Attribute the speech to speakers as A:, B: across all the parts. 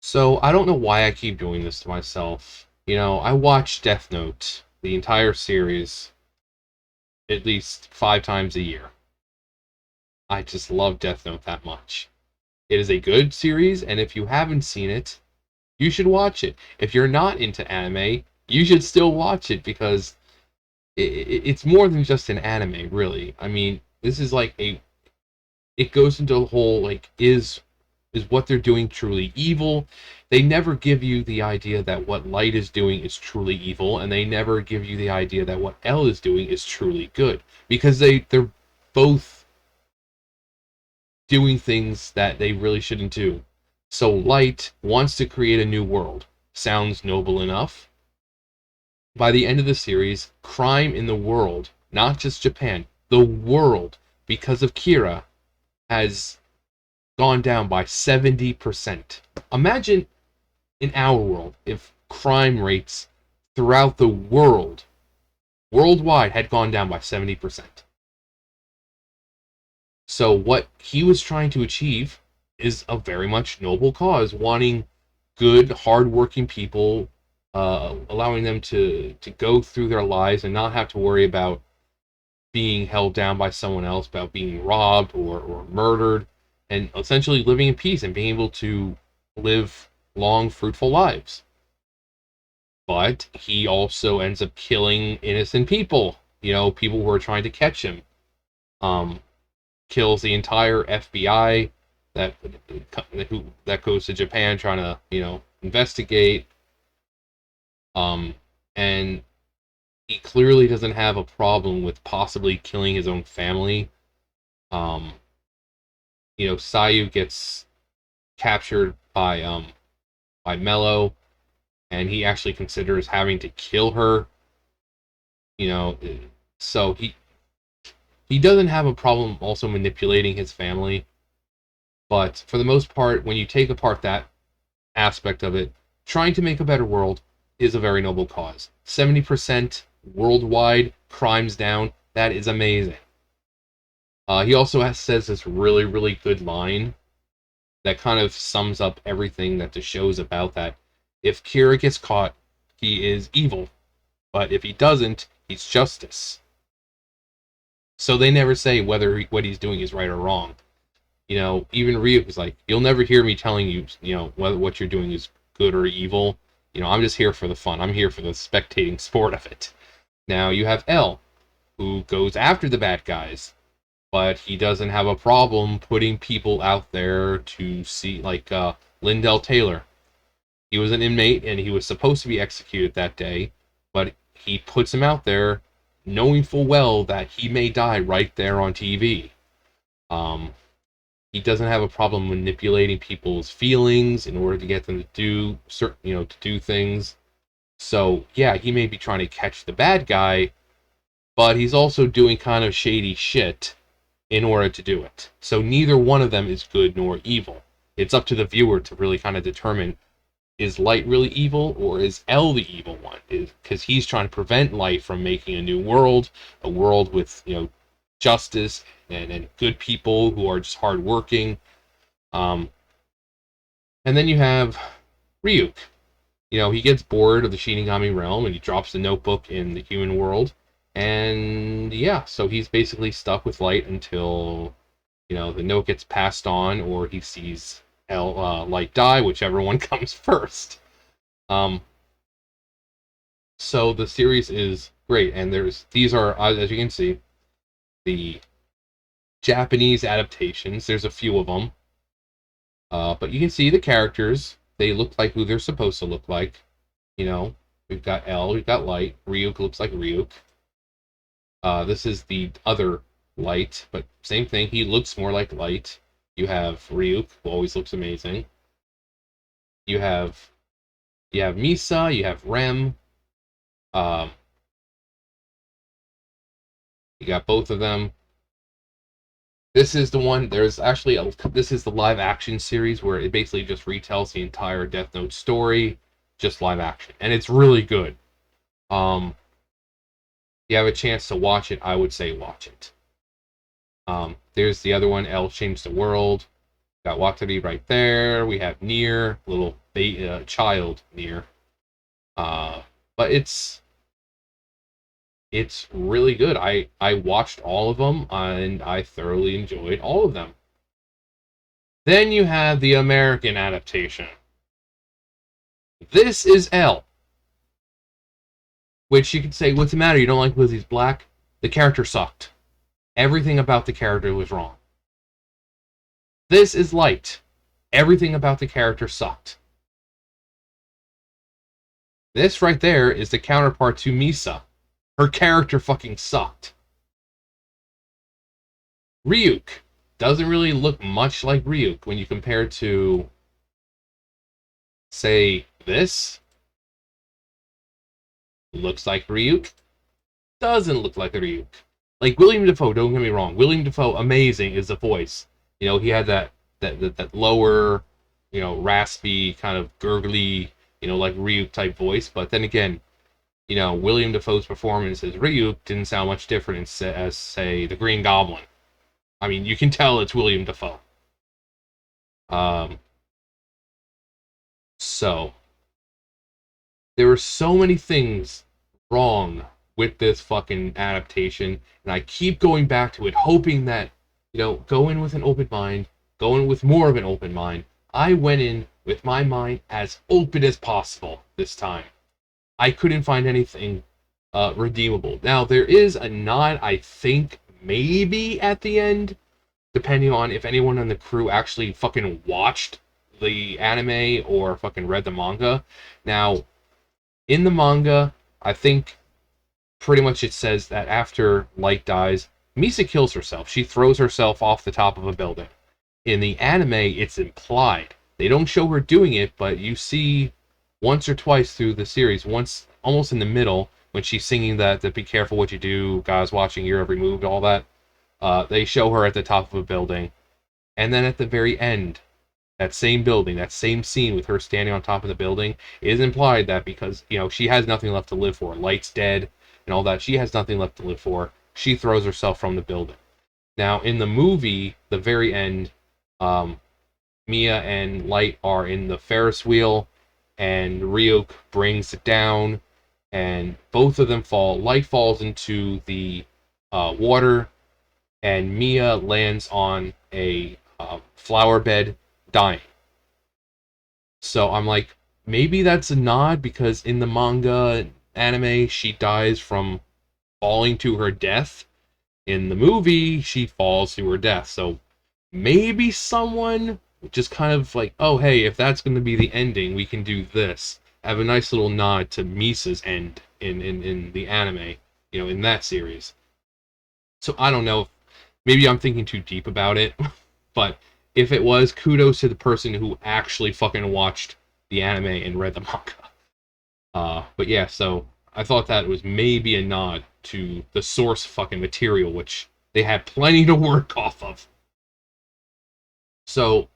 A: So I don't know why I keep doing this to myself. I watch Death Note, the entire series, at least 5 times a year. I just love Death Note that much. It is a good series, and if you haven't seen it, you should watch it. If you're not into anime, you should still watch it because it's more than just an anime, really. I mean, this is like it goes into the whole like is what they're doing truly evil. They never give you the idea that what Light is doing is truly evil, and they never give you the idea that what L is doing is truly good, because they're both doing things that they really shouldn't do. So Light wants to create a new world. Sounds noble enough. By the end of the series, crime in the world, not just Japan, the world, because of Kira, has gone down by 70%. Imagine in our world if crime rates throughout the world, worldwide, had gone down by 70%. So, what he was trying to achieve is a very much noble cause, wanting good, hardworking people, allowing them to go through their lives and not have to worry about being held down by someone else, about being robbed or murdered, and essentially living in peace and being able to live long, fruitful lives. But he also ends up killing innocent people, people who are trying to catch him. Um, Kills the entire FBI that that goes to Japan trying to, investigate. And he clearly doesn't have a problem with possibly killing his own family. Um, Sayu gets captured by Mello, and he actually considers having to kill her. You know, so he doesn't have a problem also manipulating his family, but for the most part, when you take apart that aspect of it, trying to make a better world is a very noble cause. 70% worldwide crimes down. That is amazing. He also says this really, really good line that kind of sums up everything that the show's about. That if Kira gets caught, he is evil, but if he doesn't, he's justice. So they never say whether what he's doing is right or wrong. Even Ryuk is like, you'll never hear me telling you, whether what you're doing is good or evil. I'm just here for the fun. I'm here for the spectating sport of it. Now you have L, who goes after the bad guys, but he doesn't have a problem putting people out there to see, like Lindell Taylor. He was an inmate and he was supposed to be executed that day, but he puts him out there knowing full well that he may die right there on TV. Um, he doesn't have a problem manipulating people's feelings in order to get them to do certain, to do things. So yeah, he may be trying to catch the bad guy, but he's also doing kind of shady shit in order to do it. So neither one of them is good nor evil. It's up to the viewer to really kind of determine, is Light really evil or is L the evil one? Because he's trying to prevent Light from making a new world, a world with, justice and good people who are just hardworking. Um, and then you have Ryuk. He gets bored of the Shinigami realm and he drops the notebook in the human world. And yeah, so he's basically stuck with Light until, the note gets passed on or he sees Light die, whichever one comes first. Um, so the series is great, and these are, as you can see, the Japanese adaptations. There's a few of them, but you can see the characters. They look like who they're supposed to look like. We've got L, we've got Light. Ryuk looks like Ryuk. This is the other Light, but same thing. He looks more like Light. You have Ryuk, who always looks amazing. You have Misa. You have Rem. Um, you got both of them. This is the one. There's actually this is the live action series where it basically just retells the entire Death Note story, just live action, and it's really good. If you have a chance to watch it, I would say watch it. There's the other one, L Changed the World. Got Watabi right there. We have Nier, little child near. But it's really good. I watched all of them and I thoroughly enjoyed all of them. Then you have the American adaptation. This is L, which you could say, what's the matter? You don't like Lizzie's black? The character sucked. Everything about the character was wrong. This is Light. Everything about the character sucked. This right there is the counterpart to Misa. Her character fucking sucked. Ryuk doesn't really look much like Ryuk when you compare to, say, this. Looks like Ryuk. Doesn't look like Ryuk. Like William Dafoe, don't get me wrong. William Dafoe, amazing is the voice. You know, he had that lower, you know, raspy, kind of gurgly, you know, like Ryuk type voice. But then again, you know, William Dafoe's performance as Ryuk didn't sound much different as, say, the Green Goblin. I mean, you can tell it's William Dafoe. So, there were so many things wrong with this fucking adaptation, and I keep going back to it, hoping that, you know, go in with an open mind, go in with more of an open mind. I went in with my mind as open as possible this time. I couldn't find anything redeemable. Now, there is a nod, I think, maybe at the end, depending on if anyone on the crew actually fucking watched the anime or fucking read the manga. Now, in the manga, I think pretty much it says that after Light dies, Misa kills herself. She throws herself off the top of a building. In the anime, it's implied. They don't show her doing it, but you see once or twice through the series, once almost in the middle, when she's singing that be careful what you do, God's watching your every move, all that. They show her at the top of a building. And then at the very end, that same building, that same scene with her standing on top of the building, it is implied that because, you know, she has nothing left to live for. Light's dead and all that. She has nothing left to live for. She throws herself from the building. Now, in the movie, the very end, Mia and Light are in the Ferris wheel, and Ryuk brings it down, and both of them fall. Light falls into the water, and Mia lands on a flower bed, dying. So I'm like, maybe that's a nod, because in the manga anime, she dies from falling to her death. In the movie, she falls to her death. So maybe someone just kind of like, oh, hey, if that's going to be the ending, we can do this. Have a nice little nod to Misa's end in the anime, you know, in that series. So I don't know. Maybe I'm thinking too deep about it, but if it was, kudos to the person who actually fucking watched the anime and read the manga. But yeah, so I thought that was maybe a nod to the source fucking material, which they had plenty to work off of. So,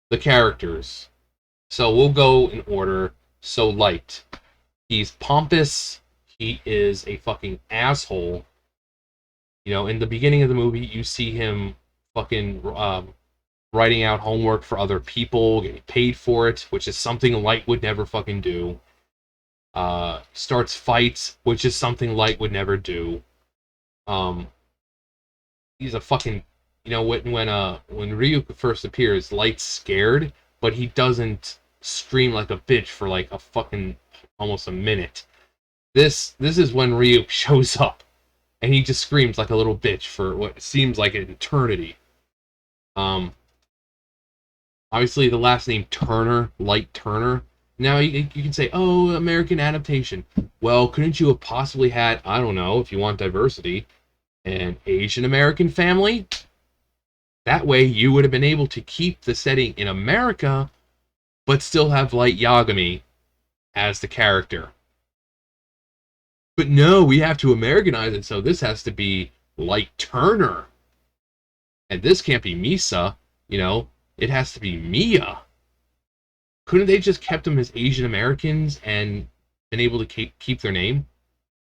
A: the characters. So we'll go in order. So Light. He's pompous. He is a fucking asshole. You know, in the beginning of the movie, you see him fucking writing out homework for other people, getting paid for it, which is something Light would never fucking do. Starts fights, which is something Light would never do. He's a fucking, you know, when Ryuk first appears, Light's scared, but he doesn't scream like a bitch for like a fucking almost a minute. This is when Ryuk shows up, and he just screams like a little bitch for what seems like an eternity. Obviously the last name Turner, Light Turner. Now you can say, oh, American adaptation. Well, couldn't you have possibly had, I don't know, if you want diversity, an Asian American family? That way you would have been able to keep the setting in America, but still have Light Yagami as the character. But no, we have to Americanize it, so this has to be Light Turner. And this can't be Misa, you know, it has to be Mia. Couldn't they just kept them as Asian Americans and been able to keep their name?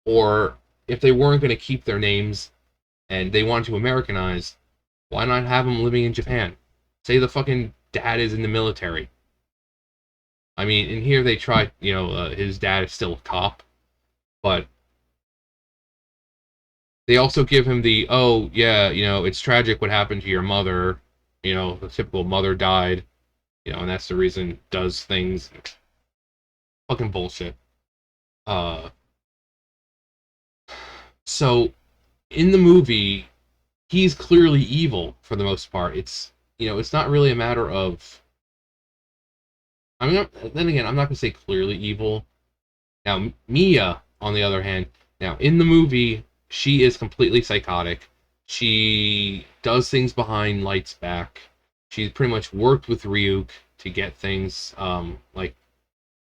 A: Or if they weren't going to keep their names and they wanted to Americanize, why not have them living in Japan? Say the fucking dad is in the military. I mean, in here they try, his dad is still a cop, but they also give him the, oh, yeah, it's tragic what happened to your mother. The typical mother died, and that's the reason does things. Fucking bullshit. Uh, so in the movie, he's clearly evil for the most part. It's not really a matter of. I mean, then again, I'm not gonna say clearly evil. Now, Mia, on the other hand, now in the movie, she is completely psychotic. She does things behind lights back. She's pretty much worked with Ryuk to get things like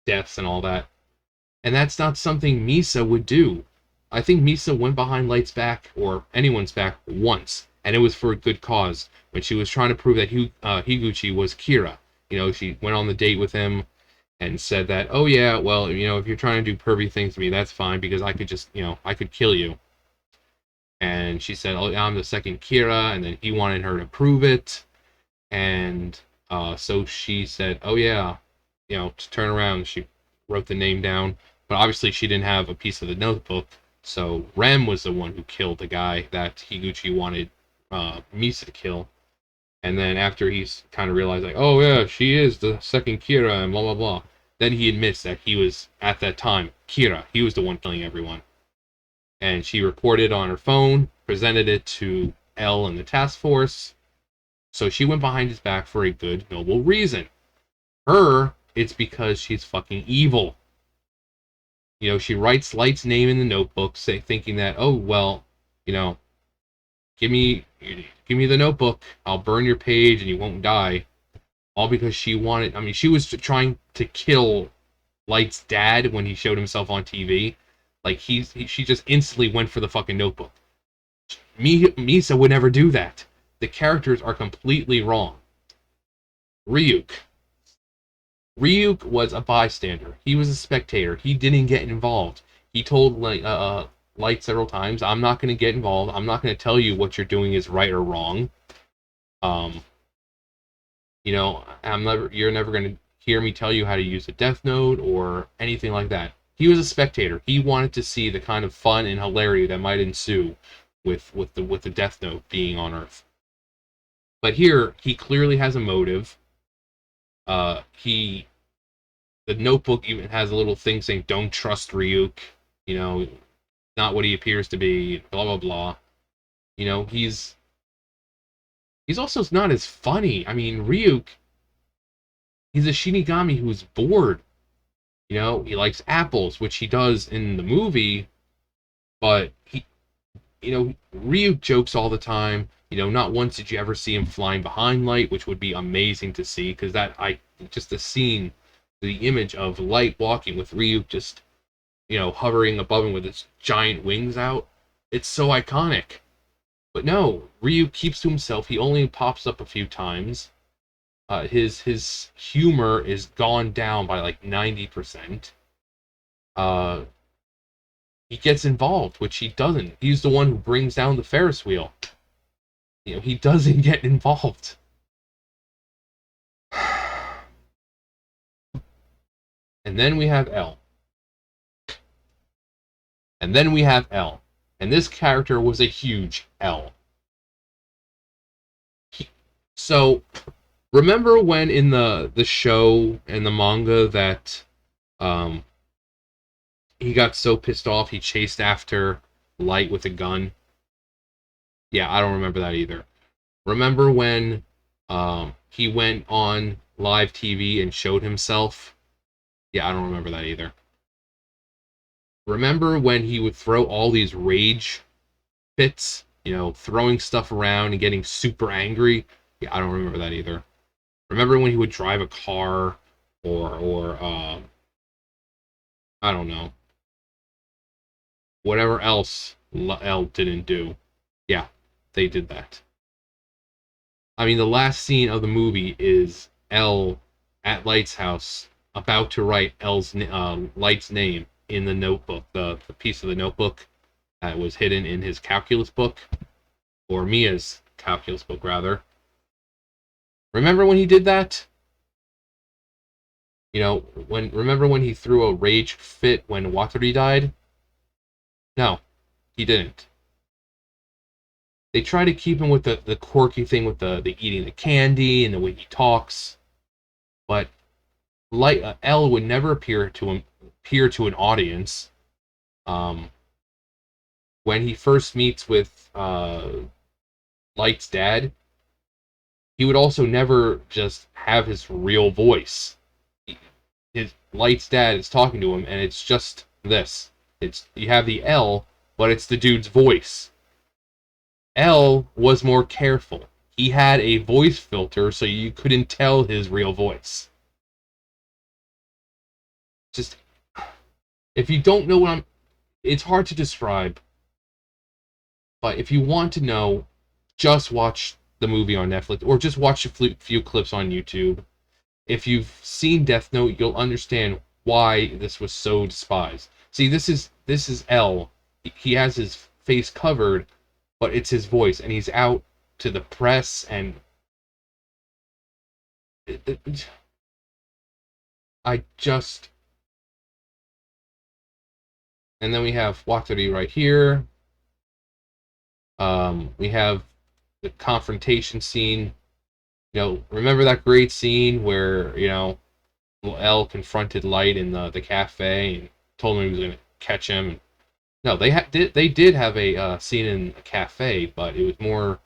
A: deaths and all that. And that's not something Misa would do. I think Misa went behind lights back, or anyone's back, once, and it was for a good cause. When she was trying to prove that Higuchi was Kira. She went on the date with him and said that, oh yeah, well, if you're trying to do pervy things to me, that's fine because I could just, I could kill you. And she said, oh, I'm the second Kira, and then he wanted her to prove it, and so she said, oh yeah, to turn around, she wrote the name down, but obviously she didn't have a piece of the notebook, so Rem was the one who killed the guy that Higuchi wanted Misa to kill. And then after he's kind of realized, like, oh yeah, she is the second Kira, and blah blah blah. Then he admits that he was at that time Kira. He was the one killing everyone. And she reported on her phone, presented it to L and the task force. So she went behind his back for a good, noble reason. Her, it's because she's fucking evil. She writes Light's name in the notebook, thinking that, oh well, you know, give me the notebook. I'll burn your page and you won't die. All because she wanted. I mean, she was trying to kill Light's dad when he showed himself on TV. Like she just instantly went for the fucking notebook. Misa would never do that. The characters are completely wrong. Ryuk. Ryuk was a bystander. He was a spectator. He didn't get involved. He told Light several times, "I'm not going to get involved. I'm not going to tell you what you're doing is right or wrong. Um, you're never going to hear me tell you how to use a Death Note or anything like that." He was a spectator. He wanted to see the kind of fun and hilarity that might ensue with the Death Note being on Earth. But here, he clearly has a motive. He The notebook even has a little thing saying "Don't trust Ryuk," you know, not what he appears to be. Blah blah blah. He's also not as funny. I mean, Ryuk, he's a Shinigami who's bored. He likes apples, which he does in the movie, but Ryuk jokes all the time. Not once did you ever see him flying behind Light, which would be amazing to see, because just the scene, the image of Light walking with Ryuk just, hovering above him with his giant wings out, it's so iconic. But no, Ryuk keeps to himself. He only pops up a few times. His humor is gone down by like 90%. Uh, he gets involved, which he doesn't. He's the one who brings down the Ferris wheel. He doesn't get involved. And then we have L. And then we have L. And this character was a huge L. So, remember when in the show and the manga that he got so pissed off he chased after Light with a gun? Yeah, I don't remember that either. Remember when he went on live TV and showed himself? Yeah, I don't remember that either. Remember when he would throw all these rage fits, throwing stuff around and getting super angry? Yeah, I don't remember that either. Remember when he would drive a car or I don't know, whatever else L didn't do? Yeah, they did that. I mean, the last scene of the movie is L at Light's house about to write Light's name in the notebook, the piece of the notebook that was hidden in his calculus book, or Mia's calculus book, rather. Remember when he did that? Remember when he threw a rage fit when Wataru died? No, he didn't. They try to keep him with the quirky thing with the eating the candy and the way he talks, but like L would never appear to an audience. Um, when he first meets with Light's dad, he would also never just have his real voice. His Light's dad is talking to him, and it's just this. It's you have the L, but it's the dude's voice. L was more careful. He had a voice filter so you couldn't tell his real voice. Just if you don't know what I'm it's hard to describe, but if you want to know, just watch the movie on Netflix or just watch a few clips on YouTube. If you've seen Death Note, you'll understand why this was so despised. See, this is L. He has his face covered, but it's his voice, and he's out to the press, and I just. And then we have Wataru right here. We have the confrontation scene. Remember that great scene where L confronted Light in the cafe and told him he was going to catch him. No, they did have a scene in a cafe, but it was more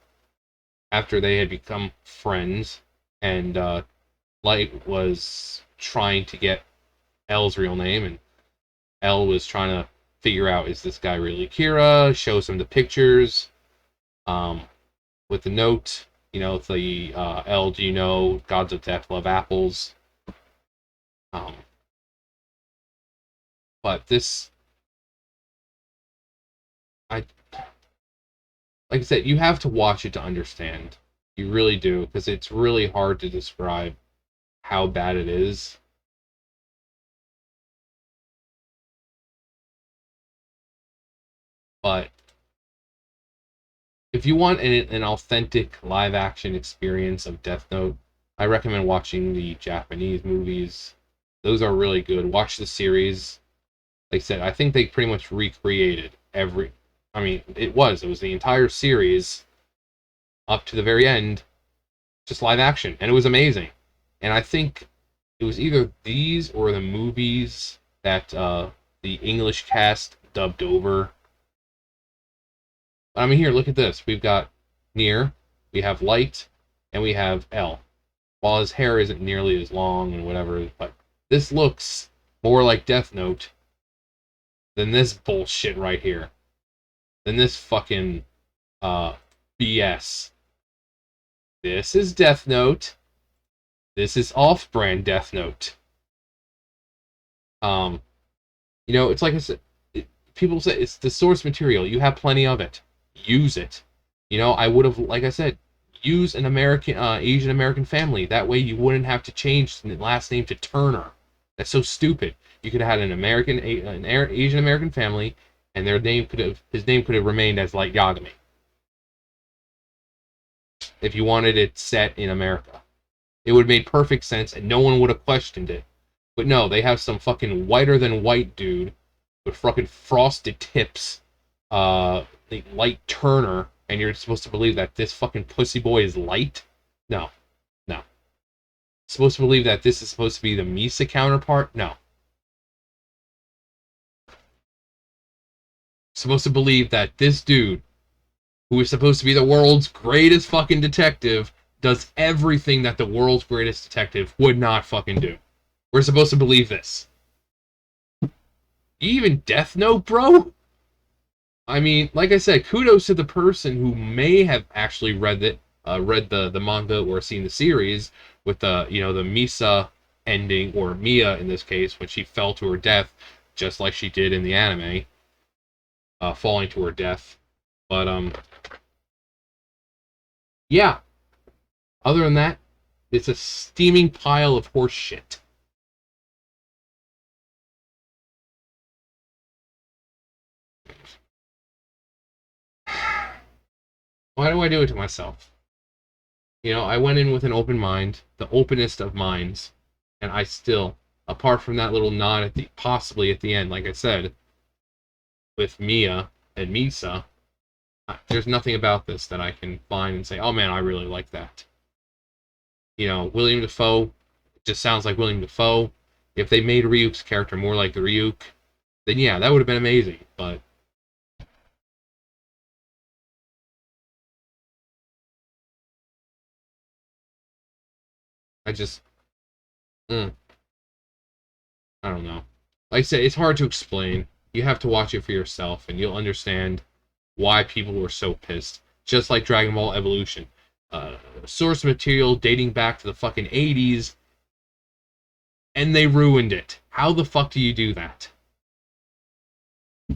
A: after they had become friends, and Light was trying to get L's real name, and L was trying to figure out, is this guy really Kira? Shows him the pictures, with the note, the L, do you know gods of death love apples? Um, but this, I like I said, you have to watch it to understand. You really do, because it's really hard to describe how bad it is. But if you want an authentic live action experience of Death Note, I recommend watching the Japanese movies. Those are really good. Watch the series. Like I said, I think they pretty much recreated every. I mean, it was the entire series up to the very end, just live action, and it was amazing. And I think it was either these or the movies that the English cast dubbed over. But I mean, here, look at this. We've got Nier, we have Light, and we have L. While his hair isn't nearly as long and whatever, but this looks more like Death Note than this bullshit right here. Than this fucking BS. This is Death Note. This is off-brand Death Note. It's like I said, people say it's the source material. You have plenty of it. Use it. I would have, like I said, use an American, Asian American family. That way you wouldn't have to change the last name to Turner. That's so stupid. You could have had an Asian American family, and his name could have remained as Light Yagami. If you wanted it set in America, it would have made perfect sense, and no one would have questioned it. But no, they have some fucking whiter than white dude with fucking frosted tips, the Light Turner, and you're supposed to believe that this fucking pussy boy is Light? No. No. Supposed to believe that this is supposed to be the Misa counterpart? No. Supposed to believe that this dude, who is supposed to be the world's greatest fucking detective, does everything that the world's greatest detective would not fucking do. We're supposed to believe this. Even Death Note, bro? I mean, like I said, kudos to the person who may have actually read the manga or seen the series with the Misa ending, or Mia in this case, when she fell to her death, just like she did in the anime, falling to her death. But yeah. Other than that, it's a steaming pile of horse shit. Why do I do it to myself? I went in with an open mind, the openest of minds, and I still apart from that little nod at the possibly at the end, like I said, with Mia and Misa, there's nothing about this that I can find and say, oh man, I really like that. You know, William Dafoe just sounds like William Dafoe. If they made Ryuk's character more like the Ryuk, then yeah, that would have been amazing. But I just, mm, I don't know. Like I said, it's hard to explain. You have to watch it for yourself, and you'll understand why people were so pissed. Just like Dragon Ball Evolution. Source material dating back to the fucking 80s, and they ruined it. How the fuck do you do that?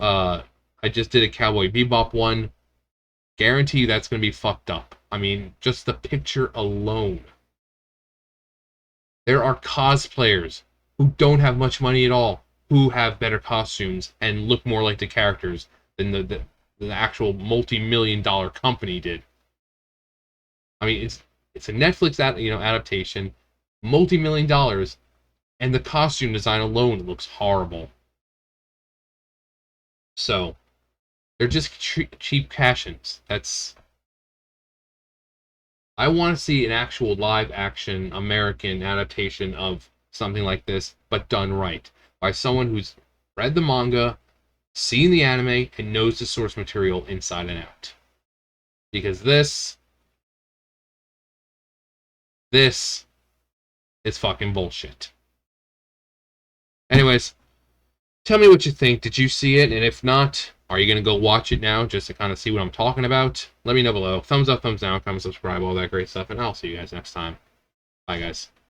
A: I just did a Cowboy Bebop one. Guarantee that's going to be fucked up. I mean, just the picture alone. There are cosplayers who don't have much money at all, who have better costumes and look more like the characters than the actual multi-million-dollar company did. I mean, it's a Netflix adaptation, multi-million dollars, and the costume design alone looks horrible. So they're just cheap cash-ins. I want to see an actual live-action American adaptation of something like this, but done right by someone who's read the manga, seen the anime, and knows the source material inside and out. Because this is fucking bullshit. Anyways, tell me what you think. Did you see it? And if not, are you going to go watch it now just to kind of see what I'm talking about? Let me know below. Thumbs up, thumbs down, comment, subscribe, all that great stuff. And I'll see you guys next time. Bye, guys.